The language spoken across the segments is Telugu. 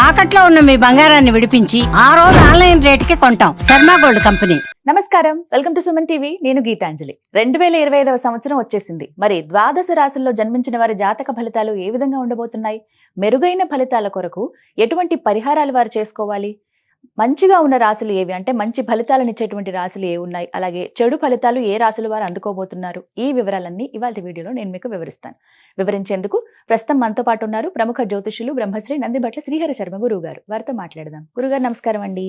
తాకట్లో ఉన్న మీ బంగారాన్ని విడిపించి ఆ రోజు ఆన్లైన్ రేటుకి కొంటాం. Sharma gold company. నమస్కారం, వెల్కమ్ టు సుమన్ టీవీ. నేను గీతాంజలి. 2025వ సంవత్సరం వచ్చేసింది. మరి ద్వాదశ రాశుల్లో జన్మించిన వారి జాతక ఫలితాలు ఏ విధంగా ఉండబోతున్నాయి? మెరుగైన ఫలితాల కొరకు ఎటువంటి పరిహారాలు వారు చేసుకోవాలి? మంచిగా ఉన్న రాశులు ఏవి, అంటే మంచి ఫలితాలను ఇచ్చేటువంటి రాశులు ఏ ఉన్నాయి, అలాగే చెడు ఫలితాలు ఏ రాశుల వారు అందుకోబోతున్నారు? ఈ వివరాలన్నీ ఇవాళ వీడియోలో నేను మీకు వివరిస్తాను. వివరించేందుకు ప్రస్తుతం మనతో పాటు ఉన్నారు ప్రముఖ జ్యోతిషులు బ్రహ్మశ్రీ నందిబట్ల శ్రీహరి శర్మ గురువు గారు. వారితో మాట్లాడదాం. గురుగారు నమస్కారం అండి.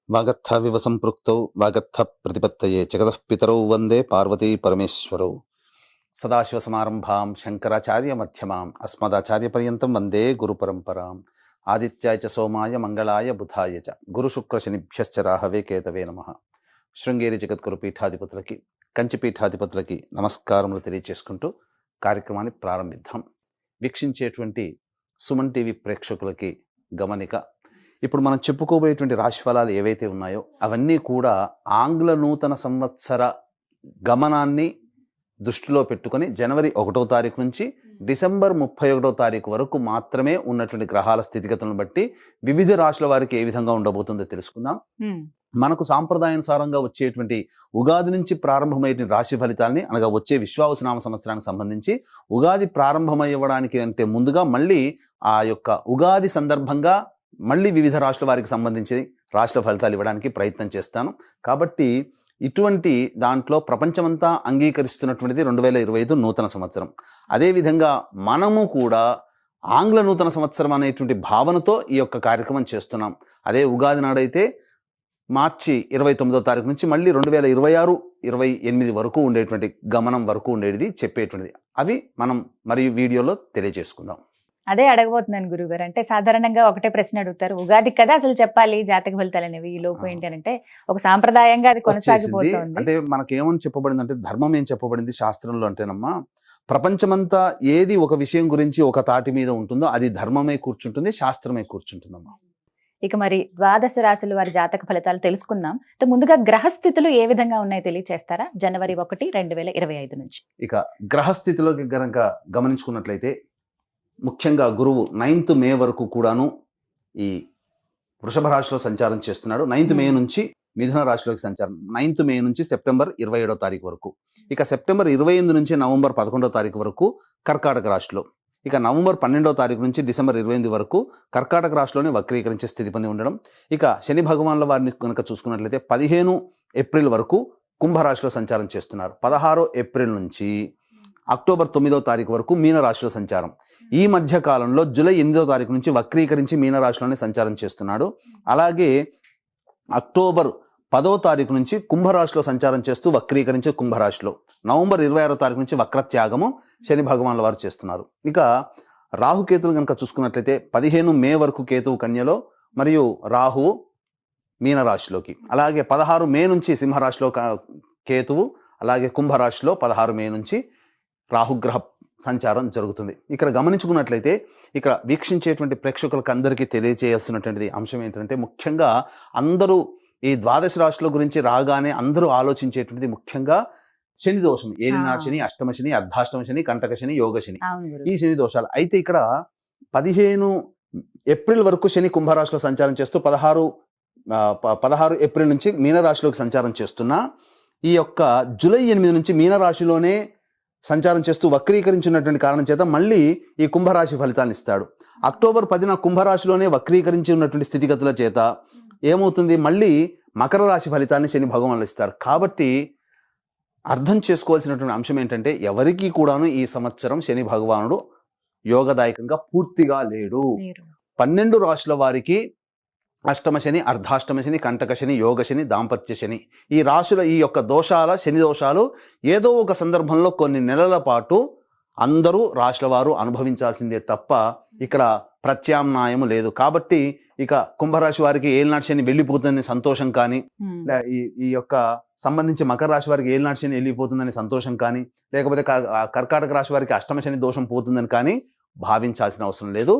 వాగర్థ వివ సంపృక్తౌ వాగర్థ ప్రతిపత్తయే జగతః పితరౌ వందే పార్వతీ పరమేశ్వరౌ. సదాశివ సమారంభాం శంకరాచార్య మధ్యమాం అస్మదాచార్య పర్యంతం వందే గురు పరంపరాం. ఆదిత్యాయ చ సోమాయ మంగళాయ బుధాయ చ గురు శుక్ర శనిభ్యశ్చ రాహవే కేతవే నమః. శృంగేరి జగద్గురు పీఠాధిపతులకి, కంచి పీఠాధిపతులకి నమస్కారములు తెలియచేసుకుంటూ కార్యక్రమాన్ని ప్రారంభిద్దాం. వీక్షించేటువంటి సుమన్ టీవీ ప్రేక్షకులకి గమనిక, ఇప్పుడు మనం చెప్పుకోబోయేటువంటి రాశి ఫలాలు ఏవైతే ఉన్నాయో అవన్నీ కూడా ఆంగ్ల నూతన సంవత్సర గమనాన్ని దృష్టిలో పెట్టుకొని జనవరి 1వ తారీఖు నుంచి డిసెంబర్ 31వ తారీఖు వరకు మాత్రమే ఉన్నటువంటి గ్రహాల స్థితిగతులను బట్టి వివిధ రాశుల వారికి ఏ విధంగా ఉండబోతుందో తెలుసుకుందాం. మనకు సాంప్రదాయానుసారంగా వచ్చేటువంటి ఉగాది నుంచి ప్రారంభమయ్యే రాశి ఫలితాలని, అనగా వచ్చే విశ్వావసునామ సంవత్సరానికి సంబంధించి ఉగాది ప్రారంభమయ్యడానికి అంటే ముందుగా మళ్ళీ ఆ యొక్క ఉగాది సందర్భంగా మళ్ళీ వివిధ రాశుల వారికి సంబంధించి రాశుల ఫలితాలు ఇవ్వడానికి ప్రయత్నం చేస్తాను. కాబట్టి ఇటువంటి దాంట్లో ప్రపంచమంతా అంగీకరిస్తున్నటువంటిది 2025 నూతన సంవత్సరం. అదేవిధంగా మనము కూడా ఆంగ్ల నూతన సంవత్సరం అనేటువంటి భావనతో ఈ యొక్క కార్యక్రమం చేస్తున్నాం. అదే ఉగాది నాడైతే మార్చి 29వ తారీఖు నుంచి మళ్ళీ 2026-28 వరకు ఉండేటువంటి గమనం వరకు ఉండేది చెప్పేటువంటిది. అవి మనం మరియు వీడియోలో తెలియజేసుకుందాం. అదే అడగబోతున్నాను గురుగారు. అంటే సాధారణంగా ఒకటే ప్రశ్న అడుగుతారు, ఉగాది కదా అసలు చెప్పాలి జాతక ఫలితాలు అనేవి, ఈ లోపు ఏంటి అంటే ఒక సాంప్రదాయంగా అది కొనసాగిపోతుంది. అంటే మనకేమని చెప్పబడింది అంటే, ధర్మం ఏం చెప్పబడింది శాస్త్రంలో అంటేనమ్మా, ప్రపంచమంతా ఏది ఒక విషయం గురించి ఒక తాటి మీద ఉంటుందో అది ధర్మమే కూర్చుంటుంది, శాస్త్రమే కూర్చుంటుందమ్మా. ఇక మరి ద్వాదశ రాశుల వారి జాతక ఫలితాలు తెలుసుకుందాం. ముందుగా గ్రహస్థితులు ఏ విధంగా ఉన్నాయో తెలియచేస్తారా? జనవరి 1, 2025 నుంచి. ఇక గ్రహస్థితిలోకి గనక గమనించుకున్నట్లయితే ముఖ్యంగా గురువు 9th మే వరకు కూడాను ఈ వృషభ రాశిలో సంచారం చేస్తున్నాడు. 9th మే నుంచి మిథున రాశిలోకి సంచారం, 9th మే నుంచి సెప్టెంబర్ 27వ తారీఖు వరకు. ఇక సెప్టెంబర్ 28 నుంచి నవంబర్ 11వ తారీఖు వరకు కర్కాటక రాశిలో. ఇక నవంబర్ 12వ తారీఖు నుంచి డిసెంబర్ 28 వరకు కర్కాటక రాశిలోనే వక్రీకరించే స్థితి పొంది ఉండడం. ఇక శని భగవాన్ల వారిని కనుక చూసుకున్నట్లయితే 15 ఏప్రిల్ వరకు కుంభరాశిలో సంచారం చేస్తున్నారు. 16 ఏప్రిల్ నుంచి అక్టోబర్ 9వ తారీఖు వరకు మీనరాశిలో సంచారం. ఈ మధ్య కాలంలో జూలై 8వ తారీఖు నుంచి వక్రీకరించి మీనరాశిలోనే సంచారం చేస్తున్నాడు. అలాగే అక్టోబర్ 10వ తారీఖు నుంచి కుంభరాశిలో సంచారం చేస్తూ వక్రీకరించి కుంభరాశిలో, నవంబర్ 26వ తారీఖు నుంచి వక్రత్యాగము శని భగవాన్ల వారు చేస్తున్నారు. ఇక రాహుకేతులు కనుక చూసుకున్నట్లయితే 15 మే వరకు కేతువు కన్యలో మరియు రాహువు మీనరాశిలోకి, అలాగే 16 మే నుంచి సింహరాశిలో కేతువు, అలాగే కుంభరాశిలో 16 మే నుంచి రాహుగ్రహ సంచారం జరుగుతుంది. ఇక్కడ గమనించుకున్నట్లయితే ఇక్కడ వీక్షించేటువంటి ప్రేక్షకులకు అందరికీ తెలియజేయాల్సినటువంటి అంశం ఏంటంటే, ముఖ్యంగా అందరూ ఈ ద్వాదశ రాశుల గురించి రాగానే అందరూ ఆలోచించేటువంటిది ముఖ్యంగా శని దోషం, ఏలినాడు శని, అష్టమ శని, అర్ధాష్టమ శని, కంటక శని, యోగ శని, ఈ శని దోషాలు. అయితే ఇక్కడ 15 ఏప్రిల్ వరకు శని కుంభరాశిలో సంచారం చేస్తూ 16 ఏప్రిల్ నుంచి మీనరాశిలోకి సంచారం చేస్తున్నా, ఈ యొక్క జూలై 8 నుంచి మీనరాశిలోనే సంచారం చేస్తూ వక్రీకరించినటువంటి కారణం చేత మళ్ళీ ఈ కుంభరాశి ఫలితాన్ని ఇస్తాడు. అక్టోబర్ 10న కుంభరాశిలోనే వక్రీకరించి ఉన్నటువంటి స్థితిగతుల చేత ఏమవుతుంది, మళ్ళీ మకర రాశి ఫలితాన్ని శని భగవానులు ఇస్తారు. కాబట్టి అర్థం చేసుకోవాల్సినటువంటి అంశం ఏంటంటే, ఎవరికి కూడాను ఈ సంవత్సరం శని భగవానుడు యోగదాయకంగా పూర్తిగా లేడు. 12 రాశుల వారికి అష్టమ శని, అర్ధాష్టమ శని, కంటక శని, యోగ శని, దాంపత్య శని, ఈ రాశుల ఈ యొక్క దోషాల, శని దోషాలు ఏదో ఒక సందర్భంలో కొన్ని నెలల పాటు అందరూ రాశుల వారు అనుభవించాల్సిందే తప్ప ఇక్కడ ప్రత్యామ్నాయము లేదు. కాబట్టి ఇక కుంభరాశి వారికి ఏలినాటి శని వెళ్ళిపోతుందని సంతోషం కానీ, ఈ యొక్క సంబంధించి మకర రాశి వారికి ఏలినాటి శని వెళ్ళిపోతుందని సంతోషం కానీ, లేకపోతే కర్కాటక రాశి వారికి అష్టమ శని దోషం పోతుందని కానీ భావించాల్సిన అవసరం లేదు.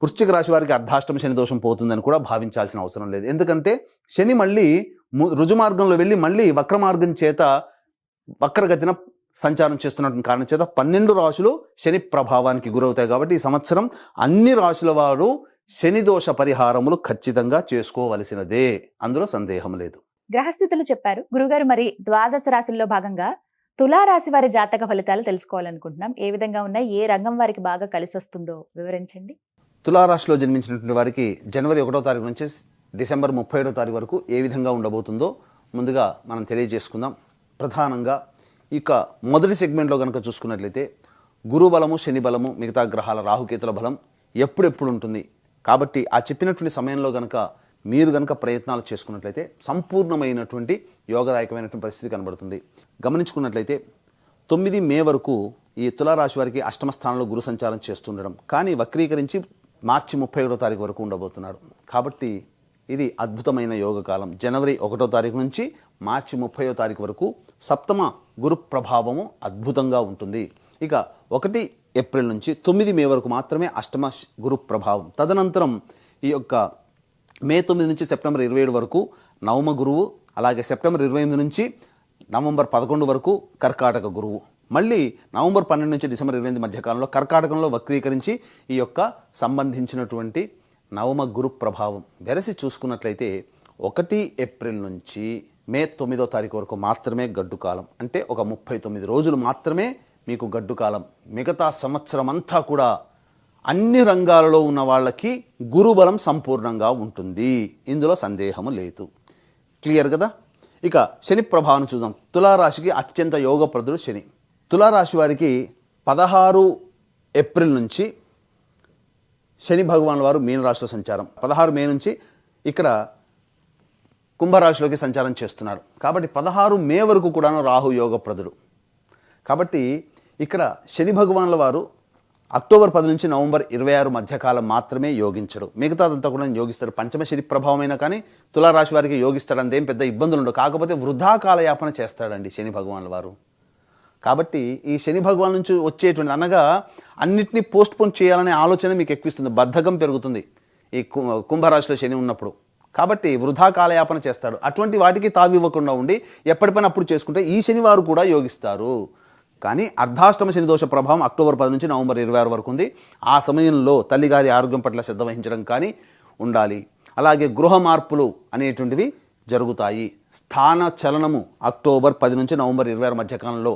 వృశ్చిక రాశి వారికి అర్ధాష్టమ శని దోషం పోతుందని కూడా భావించాల్సిన అవసరం లేదు. ఎందుకంటే శని మళ్ళీ రుజుమార్గంలో వెళ్ళి మళ్ళీ వక్రమార్గం చేత వక్రగతిన సంచారం చేస్తున్నటువంటి కారణం చేత 12 రాశులు శని ప్రభావానికి గురవుతాయి. కాబట్టి ఈ సంవత్సరం అన్ని రాశుల వారు శని దోష పరిహారములు ఖచ్చితంగా చేసుకోవలసినదే, అందులో సందేహం లేదు. గ్రహస్థితులు చెప్పారు గురుగారు. మరి ద్వాదశ రాశుల్లో భాగంగా తులారాశి వారి జాతక ఫలితాలు తెలుసుకోవాలనుకుంటున్నాం. ఏ విధంగా ఉన్నాయి, ఏ రంగం వారికి బాగా కలిసి వస్తుందో వివరించండి. తులారాశిలో జన్మించినటువంటి వారికి జనవరి 1వ తారీఖు నుంచి డిసెంబర్ 31వ తారీఖు వరకు ఏ విధంగా ఉండబోతుందో ముందుగా మనం తెలియజేసుకుందాం. ప్రధానంగా ఇక మొదటి సెగ్మెంట్లో కనుక చూసుకున్నట్లయితే గురు బలము, శని బలము, మిగతా గ్రహాల రాహుకేతుల బలం ఎప్పుడెప్పుడు ఉంటుంది. కాబట్టి ఆ చెప్పినటువంటి సమయంలో కనుక మీరు కనుక ప్రయత్నాలు చేసుకున్నట్లయితే సంపూర్ణమైనటువంటి యోగదాయకమైనటువంటి పరిస్థితి కనబడుతుంది. గమనించుకున్నట్లయితే 9 మే వరకు ఈ తులారాశి వారికి అష్టమ స్థానంలో గురు సంచారం చేస్తుండడం, కానీ వక్రీకరించి మార్చి 31వ తారీఖు వరకు ఉండబోతున్నాడు. కాబట్టి ఇది అద్భుతమైన యోగ కాలం. జనవరి 1వ తారీఖు నుంచి మార్చి 30వ తారీఖు వరకు సప్తమ గురు ప్రభావము అద్భుతంగా ఉంటుంది. ఇక 1 ఏప్రిల్ నుంచి 9 మే వరకు మాత్రమే అష్టమ గురు ప్రభావం. తదనంతరం ఈ యొక్క మే 9 నుంచి సెప్టెంబర్ 27 వరకు నవమ గురువు, అలాగే సెప్టెంబర్ 28 నుంచి నవంబర్ 11 వరకు కర్కాటక గురువు, మళ్ళీ నవంబర్ 12 నుంచి డిసెంబర్ 28 మధ్యకాలంలో కర్కాటకంలో వక్రీకరించి ఈ యొక్క సంబంధించినటువంటి నవమ గురు ప్రభావం వెరసి చూసుకున్నట్లయితే 1 ఏప్రిల్ నుంచి మే 9వ తారీఖు వరకు మాత్రమే గడ్డు కాలం. అంటే ఒక 39 రోజులు మాత్రమే మీకు గడ్డు కాలం. మిగతా సంవత్సరం అంతా కూడా అన్ని రంగాలలో ఉన్న వాళ్ళకి గురుబలం సంపూర్ణంగా ఉంటుంది, ఇందులో సందేహము లేదు. క్లియర్ కదా. ఇక శని ప్రభావం చూద్దాం. తులారాశికి అత్యంత యోగప్రదుడు శని. తులారాశి వారికి 16 ఏప్రిల్ నుంచి శని భగవాన్ వారు మీనరాశిలో సంచారం, 16 మే నుంచి ఇక్కడ కుంభరాశిలోకి సంచారం చేస్తున్నాడు. కాబట్టి 16 మే వరకు కూడాను రాహు యోగప్రదుడు. కాబట్టి ఇక్కడ శని భగవాన్ల వారు అక్టోబర్ 10 నుంచి నవంబర్ 26 మధ్యకాలం మాత్రమే యోగించడు, మిగతాదంతా కూడా యోగిస్తాడు. పంచమ శని ప్రభావమైనా కానీ తులారాశి వారికి యోగిస్తాడు, అంతేం పెద్ద ఇబ్బందులు ఉండవు. కాకపోతే వృధా కాలయాపన చేస్తాడండి శని భగవాన్ల వారు. కాబట్టి ఈ శని భగవాన్ నుంచి వచ్చేటువంటి అనగా అన్నిటినీ పోస్ట్ పోన్ చేయాలనే ఆలోచన మీకు ఎక్కువిస్తుంది, బద్ధకం పెరుగుతుంది ఈ కుంభరాశిలో శని ఉన్నప్పుడు. కాబట్టి వృధా కాలయాపన చేస్తాడు. అటువంటి వాటికి తావివ్వకుండా ఉండి ఎప్పటిపైనా అప్పుడు చేసుకుంటే ఈ శనివారు కూడా యోగిస్తారు. కానీ అర్ధాష్టమ శని దోష ప్రభావం అక్టోబర్ 10 నుంచి నవంబర్ 26 వరకు ఉంది. ఆ సమయంలో తల్లిగారి ఆరోగ్యం పట్ల శ్రద్ధ వహించడం కానీ ఉండాలి. అలాగే గృహ మార్పులు అనేటువంటివి జరుగుతాయి. స్థాన చలనము అక్టోబర్ 10 నుంచి నవంబర్ 26 మధ్యకాలంలో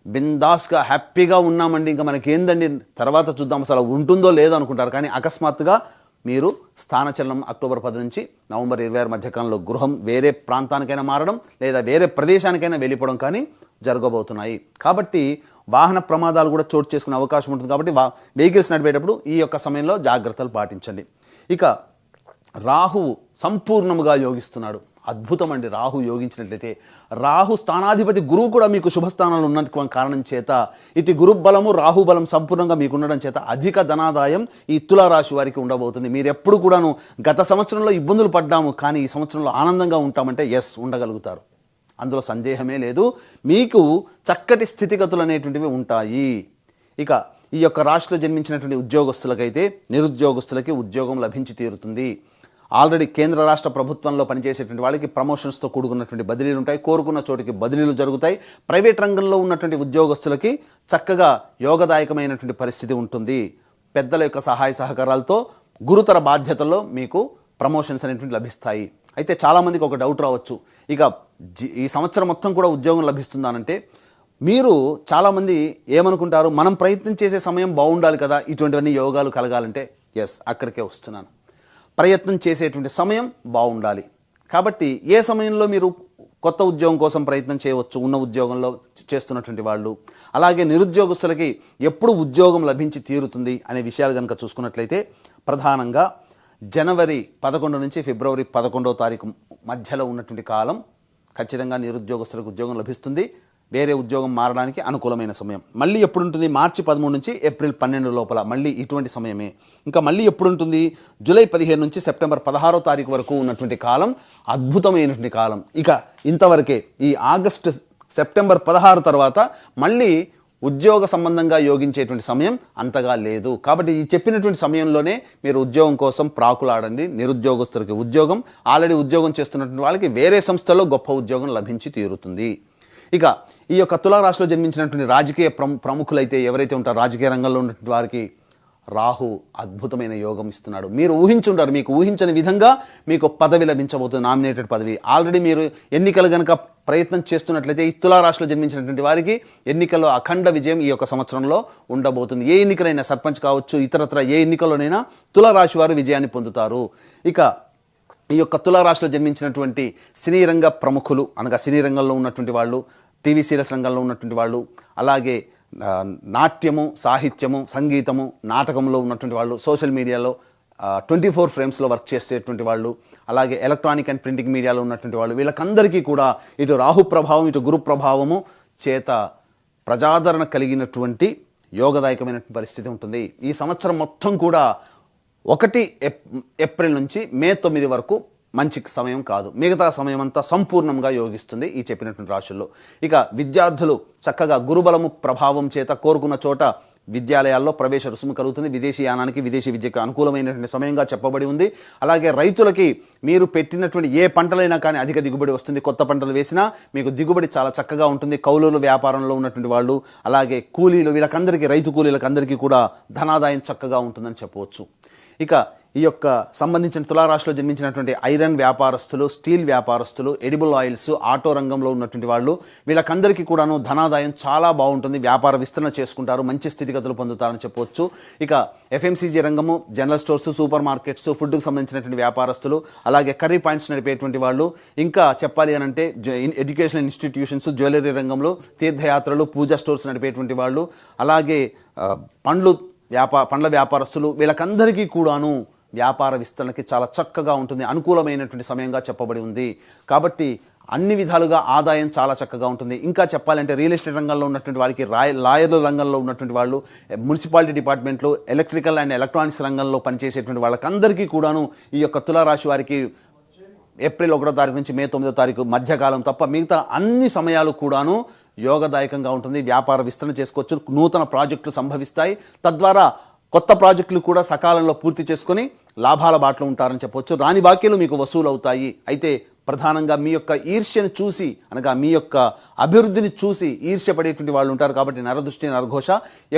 బిందాస్గా హ్యాపీగా ఉన్నామండి, ఇంకా మనకేందండి తర్వాత చూద్దాం అసలు ఉంటుందో లేదో అనుకుంటారు. కానీ అకస్మాత్తుగా మీరు స్థానచలనం అక్టోబర్ 10 నుంచి నవంబర్ 26 మధ్యకాలంలో గృహం వేరే ప్రాంతానికైనా మారడం లేదా వేరే ప్రదేశానికైనా వెళ్ళిపోవడం కానీ జరగబోతున్నాయి. కాబట్టి వాహన ప్రమాదాలు కూడా చోటు చేసుకునే అవకాశం ఉంటుంది. కాబట్టి వెహికల్స్ నడిపేటప్పుడు ఈ యొక్క సమయంలో జాగ్రత్తలు పాటించండి. ఇక రాహువు సంపూర్ణముగా యోగిస్తున్నాడు. అద్భుతం అండి. రాహు యోగించినట్లయితే రాహు స్థానాధిపతి గురువు కూడా మీకు శుభస్థానంలో ఉన్న కారణం చేత ఇటు గురు బలము రాహు బలం సంపూర్ణంగా మీకు ఉండడం చేత అధిక ధనాదాయం ఈ తులారాశి వారికి ఉండబోతుంది. మీరు ఎప్పుడు కూడాను గత సంవత్సరంలో ఇబ్బందులు పడ్డాము కానీ ఈ సంవత్సరంలో ఆనందంగా ఉంటామంటే ఎస్ ఉండగలుగుతారు, అందులో సందేహమే లేదు. మీకు చక్కటి స్థితిగతులు అనేటువంటివి ఉంటాయి. ఇక ఈ యొక్క రాశిలో జన్మించినటువంటి ఉద్యోగస్తులకైతే నిరుద్యోగస్తులకి ఉద్యోగం లభించి తీరుతుంది. ఆల్రెడీ కేంద్ర రాష్ట్ర ప్రభుత్వంలో పనిచేసేటువంటి వాళ్ళకి ప్రమోషన్స్తో కూడుకున్నటువంటి బదిలీలు ఉంటాయి, కోరుకున్న చోటికి బదిలీలు జరుగుతాయి. ప్రైవేట్ రంగంలో ఉన్నటువంటి ఉద్యోగస్తులకి చక్కగా యోగదాయకమైనటువంటి పరిస్థితి ఉంటుంది. పెద్దల యొక్క సహాయ సహకారాలతో గురుతర బాధ్యతల్లో మీకు ప్రమోషన్స్ అనేటువంటి లభిస్తాయి. అయితే చాలామందికి ఒక డౌట్ రావచ్చు, ఇక ఈ సంవత్సరం మొత్తం కూడా ఉద్యోగం లభిస్తుందానంటే మీరు చాలామంది ఏమనుకుంటారు, మనం ప్రయత్నం చేసే సమయం బాగుండాలి కదా ఇటువంటివన్నీ యోగాలు కలగాలంటే. ఎస్, అక్కడికే వస్తున్నాను. ప్రయత్నం చేసేటువంటి సమయం బాగుండాలి. కాబట్టి ఏ సమయంలో మీరు కొత్త ఉద్యోగం కోసం ప్రయత్నం చేయవచ్చు, ఉన్న ఉద్యోగంలో చేస్తున్నటువంటి వాళ్ళు. అలాగే నిరుద్యోగస్తులకి ఎప్పుడు ఉద్యోగం లభించి తీరుతుంది అనే విషయాలు కనుక చూసుకున్నట్లయితే ప్రధానంగా జనవరి 11 నుంచి ఫిబ్రవరి 11వ తారీఖు మధ్యలో ఉన్నటువంటి కాలం ఖచ్చితంగా నిరుద్యోగస్తులకు ఉద్యోగం లభిస్తుంది. వేరే ఉద్యోగం మారడానికి అనుకూలమైన సమయం. మళ్ళీ ఎప్పుడు ఉంటుంది? మార్చి 13 నుంచి ఏప్రిల్ 12 లోపల మళ్ళీ ఇటువంటి సమయమే. ఇంకా మళ్ళీ ఎప్పుడు ఉంటుంది? జూలై 15 నుంచి సెప్టెంబర్ 16వ తారీఖు వరకు ఉన్నటువంటి కాలం అద్భుతమైనటువంటి కాలం. ఇక ఇంతవరకే. ఈ ఆగస్టు సెప్టెంబర్ 16 తర్వాత మళ్ళీ ఉద్యోగ సంబంధంగా యోగించేటువంటి సమయం అంతగా లేదు. కాబట్టి ఈ చెప్పినటువంటి సమయంలోనే మీరు ఉద్యోగం కోసం ప్రాకులాడండి. నిరుద్యోగస్తులకి ఉద్యోగం, ఆల్రెడీ ఉద్యోగం చేస్తున్నటువంటి వాళ్ళకి వేరే సంస్థలో గొప్ప ఉద్యోగం లభించి తీరుతుంది. ఇక ఈ యొక్క తులారాశిలో జన్మించినటువంటి రాజకీయ ప్రముఖులైతే ఎవరైతే ఉంటారో రాజకీయ రంగంలో ఉన్నటువంటి వారికి రాహు అద్భుతమైన యోగం ఇస్తున్నాడు. మీరు ఊహించుంటారు, మీకు ఊహించని విధంగా మీకు పదవి లభించబోతుంది, నామినేటెడ్ పదవి. ఆల్రెడీ మీరు ఎన్నికలు కనుక ప్రయత్నం చేస్తున్నట్లయితే ఈ తులారాశిలో జన్మించినటువంటి వారికి ఎన్నికల్లో అఖండ విజయం ఈ యొక్క సంవత్సరంలో ఉండబోతుంది. ఏ ఎన్నికలైనా, సర్పంచ్ కావచ్చు, ఇతరత్ర ఏ ఎన్నికల్లోనైనా తులారాశి వారు విజయాన్ని పొందుతారు. ఇక ఈ యొక్క తులారాశిలో జన్మించినటువంటి సినీ రంగ ప్రముఖులు, అనగా సినీ రంగంలో ఉన్నటువంటి వాళ్ళు, టీవీ సీరియల్స్ రంగంలో ఉన్నటువంటి వాళ్ళు, అలాగే నాట్యము, సాహిత్యము, సంగీతము, నాటకంలో ఉన్నటువంటి వాళ్ళు, సోషల్ మీడియాలో 24 ఫ్రేమ్స్లో వర్క్ చేసేటువంటి వాళ్ళు, అలాగే ఎలక్ట్రానిక్ అండ్ ప్రింటింగ్ మీడియాలో ఉన్నటువంటి వాళ్ళు, వీళ్ళకందరికీ కూడా ఇటు రాహు ప్రభావం, ఇటు గురు ప్రభావము చేత ప్రజాదరణ కలిగినటువంటి యోగదాయకమైనటువంటి పరిస్థితి ఉంటుంది. ఈ సంవత్సరం మొత్తం కూడా 1 ఏప్రిల్ నుంచి మే 9 వరకు మంచి సమయం కాదు. మిగతా సమయం అంతా సంపూర్ణంగా యోగిస్తుంది ఈ చెప్పినటువంటి రాశుల్లో. ఇక విద్యార్థులు చక్కగా గురుబలము ప్రభావం చేత కోరుకున్న చోట విద్యాలయాల్లో ప్రవేశ రుసుము కలుగుతుంది. విదేశీ యానానికి, విదేశీ విద్యకు అనుకూలమైనటువంటి సమయంగా చెప్పబడి ఉంది. అలాగే రైతులకి మీరు పెట్టినటువంటి ఏ పంటలైనా కానీ అధిక దిగుబడి వస్తుంది. కొత్త పంటలు వేసినా మీకు దిగుబడి చాలా చక్కగా ఉంటుంది. కౌలుల వ్యాపారంలో ఉన్నటువంటి వాళ్ళు, అలాగే కూలీలు, వీళ్ళకందరికీ, రైతు కూలీలకు అందరికీ కూడా ధనాదాయం చక్కగా ఉంటుందని చెప్పవచ్చు. ఇక ఈ యొక్క సంబంధించిన తులారాశిలో జన్మించినటువంటి ఐరన్ వ్యాపారస్తులు, స్టీల్ వ్యాపారస్తులు, ఎడిబుల్ ఆయిల్స్, ఆటో రంగంలో ఉన్నటువంటి వాళ్ళు, వీళ్ళకందరికీ కూడాను ధనాదాయం చాలా బాగుంటుంది. వ్యాపార విస్తరణ చేసుకుంటారు, మంచి స్థితిగతులు పొందుతారని చెప్పవచ్చు. ఇక FMCG రంగము, జనరల్ స్టోర్స్, సూపర్ మార్కెట్స్, ఫుడ్కు సంబంధించినటువంటి వ్యాపారస్తులు, అలాగే కర్రీ పాయింట్స్ నడిపేటువంటి వాళ్ళు, ఇంకా చెప్పాలి అని అంటే ఎడ్యుకేషనల్ ఇన్స్టిట్యూషన్స్, జ్యువెలరీ రంగంలో, తీర్థయాత్రలు, పూజా స్టోర్స్ నడిపేటువంటి వాళ్ళు, అలాగే పండ్ల వ్యాపారస్తులు, వీళ్ళకందరికీ కూడాను వ్యాపార విస్తరణకి చాలా చక్కగా ఉంటుంది, అనుకూలమైనటువంటి సమయంగా చెప్పబడి ఉంది. కాబట్టి అన్ని విధాలుగా ఆదాయం చాలా చక్కగా ఉంటుంది. ఇంకా చెప్పాలంటే రియల్ ఎస్టేట్ రంగంలో ఉన్నటువంటి వారికి, లాయర్ల రంగంలో ఉన్నటువంటి వాళ్ళు, మున్సిపాలిటీ డిపార్ట్మెంట్లో, ఎలక్ట్రికల్ అండ్ ఎలక్ట్రానిక్స్ రంగంలో పనిచేసేటువంటి వాళ్ళకందరికీ కూడాను ఈ యొక్క తులారాశి వారికి ఏప్రిల్ 1వ తారీఖు నుంచి మే 9వ తారీఖు మధ్యకాలం తప్ప మిగతా అన్ని సమయాలు కూడాను యోగదాయకంగా ఉంటుంది. వ్యాపార విస్తరణ చేసుకోవచ్చు, నూతన ప్రాజెక్టులు సంభవిస్తాయి, తద్వారా కొత్త ప్రాజెక్టులు కూడా సకాలంలో పూర్తి చేసుకొని లాభాల బాటలో ఉంటారని చెప్పవచ్చు. రాని బాకీలు మీకు వసూలు అవుతాయి. అయితే ప్రధానంగా మీ యొక్క ఈర్ష్యను చూసి, అనగా మీ యొక్క అభివృద్ధిని చూసి ఈర్ష్యపడేటువంటి వాళ్ళు ఉంటారు. కాబట్టి నరదృష్టి, నరఘోష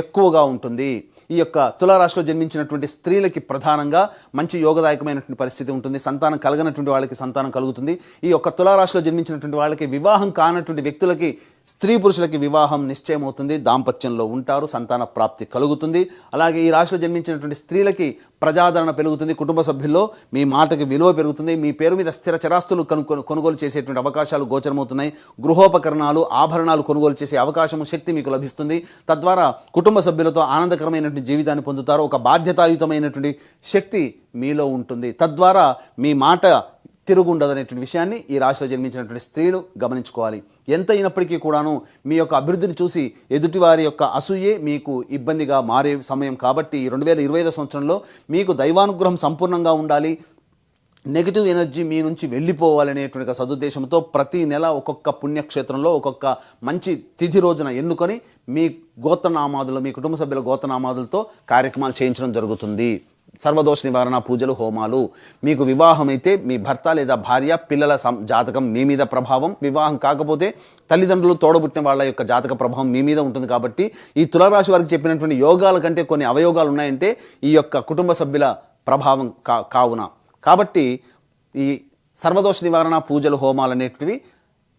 ఎక్కువగా ఉంటుంది. ఈ యొక్క తులారాశిలో జన్మించినటువంటి స్త్రీలకి ప్రధానంగా మంచి యోగదాయకమైనటువంటి పరిస్థితి ఉంటుంది. సంతానం కలగనటువంటి వాళ్ళకి సంతానం కలుగుతుంది. ఈ యొక్క తులారాశిలో జన్మించినటువంటి వాళ్ళకి వివాహం కానటువంటి వ్యక్తులకి, స్త్రీ పురుషులకి వివాహం నిశ్చయమవుతుంది, దాంపత్యంలో ఉంటారు, సంతాన ప్రాప్తి కలుగుతుంది. అలాగే ఈ రాశిలో జన్మించినటువంటి స్త్రీలకి ప్రజాదరణ పెరుగుతుంది, కుటుంబ సభ్యుల్లో మీ మాటకి విలువ పెరుగుతుంది, మీ పేరు మీద స్థిర చరాస్తులు కొనుగోలు చేసేటువంటి అవకాశాలు గోచరమవుతున్నాయి. గృహోపకరణాలు, ఆభరణాలు కొనుగోలు చేసే అవకాశము, శక్తి మీకు లభిస్తుంది. తద్వారా కుటుంబ సభ్యులతో ఆనందకరమైనటువంటి జీవితాన్ని పొందుతారు. ఒక బాధ్యతాయుతమైనటువంటి శక్తి మీలో ఉంటుంది. తద్వారా మీ మాట తిరుగుండదనేటువంటి విషయాన్ని ఈ రాశిలో జన్మించినటువంటి స్త్రీలు గమనించుకోవాలి. ఎంత అయినప్పటికీ కూడాను మీ యొక్క అభివృద్ధిని చూసి ఎదుటివారి యొక్క అసూయే మీకు ఇబ్బందిగా మారే సమయం. కాబట్టి 2025 సంవత్సరంలో మీకు దైవానుగ్రహం సంపూర్ణంగా ఉండాలి, నెగిటివ్ ఎనర్జీ మీ నుంచి వెళ్ళిపోవాలనేటువంటి సదుద్దేశంతో ప్రతి నెల ఒక్కొక్క పుణ్యక్షేత్రంలో ఒక్కొక్క మంచి తిథి రోజున ఎన్నుకొని మీ గోత్రనామాదులు, మీ కుటుంబ సభ్యుల గోత్రనామాదులతో కార్యక్రమాలు చేయించడం జరుగుతుంది. సర్వదోష నివారణ పూజలు, హోమాలు. మీకు వివాహం అయితే మీ భర్త లేదా భార్య, పిల్లల జాతకం మీ మీద ప్రభావం, వివాహం కాకపోతే తల్లిదండ్రులు, తోడబుట్టిన వాళ్ళ యొక్క జాతక ప్రభావం మీ మీద ఉంటుంది. కాబట్టి ఈ తులారాశి వారికి చెప్పినటువంటి యోగాల కంటే కొన్ని అవయోగాలు ఉన్నాయంటే ఈ యొక్క కుటుంబ సభ్యుల ప్రభావం కావున. కాబట్టి ఈ సర్వదోష నివారణ పూజలు, హోమాలు అనేటివి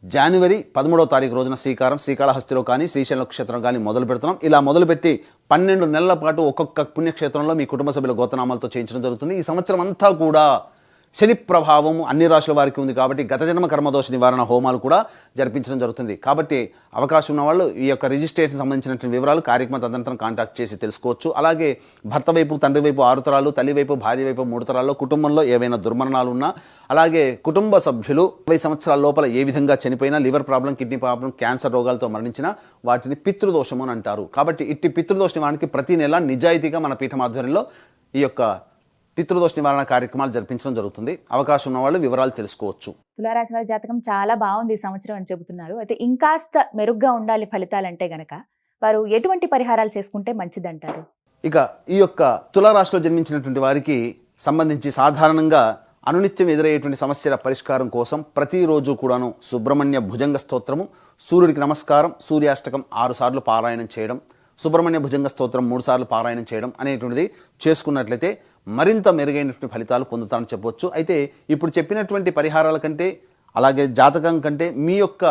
జనవరి 13వ తారీఖు రోజున శ్రీకాళహస్తిలో కానీ, శ్రీశైల క్షేత్రం కానీ మొదలు పెడుతున్నాం. ఇలా మొదలుపెట్టి 12 నెలల పాటు ఒక్కొక్క పుణ్యక్షేత్రంలో మీ కుటుంబ సభ్యుల గోత్రనామాలతో చేయించడం జరుగుతుంది. ఈ సంవత్సరం అంతా కూడా శని ప్రభావం అన్ని రాశుల వారికి ఉంది కాబట్టి గత జన్మ కర్మదోష నివారణ హోమాలు కూడా జరిపించడం జరుగుతుంది. కాబట్టి అవకాశం ఉన్న వాళ్ళు ఈ యొక్క రిజిస్ట్రేషన్ సంబంధించినటువంటి వివరాలు కార్యక్రమ తదనంతరం కాంటాక్ట్ చేసి తెలుసుకోవచ్చు. అలాగే భర్త వైపు, తండ్రి వైపు 6 తరాలు, తల్లి వైపు, భార్య వైపు 3 తరాల్లో కుటుంబంలో ఏవైనా దుర్మరణాలు ఉన్నా, అలాగే కుటుంబ సభ్యులు 20 సంవత్సరాల లోపల ఏ విధంగా చనిపోయినా, liver problem, kidney problem, cancer రోగాలతో మరణించినా వాటిని పితృదోషము అని అంటారు. కాబట్టి ఇట్టి పితృదోష నివారణకి ప్రతి నెల నిజాయితీగా మన పీఠం ఆధ్వర్యంలో ఈ యొక్క పితృదోష నివారణ కార్యక్రమాలు జరిపించడం జరుగుతుంది. అవకాశం ఉన్న వాళ్ళు వివరాలు తెలుసుకోవచ్చు. తులారాశి వారి జాతకం చాలా బాగుంది ఈ సంవత్సరం అని చెబుతున్నారు. అయితే ఇంకాస్త మెరుగ్గా ఉండాలి ఫలితాలంటే గనక వారు ఎటువంటి పరిహారాలు చేసుకుంటే మంచిదంటారు? ఇక ఈ యొక్క తులారాశిలో జన్మించినటువంటి వారికి సంబంధించి సాధారణంగా అనునిత్యం ఎదురయ్యేటువంటి సమస్యల పరిష్కారం కోసం ప్రతిరోజు కూడాను సుబ్రహ్మణ్య భుజంగ స్తోత్రము, సూర్యుడికి నమస్కారం, సూర్యాష్టకం 6 సార్లు పారాయణం చేయడం, సుబ్రహ్మణ్య భుజంగ స్తోత్రం 3 సార్లు పారాయణం చేయడం అనేటువంటిది చేసుకున్నట్లయితే మరింత మెరుగైనటువంటి ఫలితాలు పొందుతారని చెప్పవచ్చు. అయితే ఇప్పుడు చెప్పినటువంటి పరిహారాల కంటే అలాగే జాతకం కంటే మీ యొక్క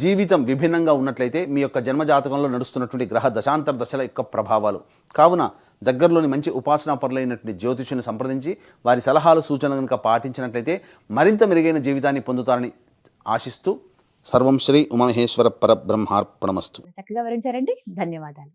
జీవితం విభిన్నంగా ఉన్నట్లయితే మీ యొక్క జన్మ జాతకంలో నడుస్తున్నటువంటి గ్రహ దశాంతర దశల యొక్క ప్రభావాలు కావున దగ్గరలోని మంచి ఉపాసనా పరులైనటువంటి జ్యోతిషుని సంప్రదించి వారి సలహాలు సూచనలు కనుక పాటించినట్లయితే మరింత మెరుగైన జీవితాన్ని పొందుతారని ఆశిస్తూ సర్వం శ్రీ ఉమామహేశ్వర పరబ్రహ్మార్పణమస్తు. చక్కగా వివరించారండి, ధన్యవాదాలు.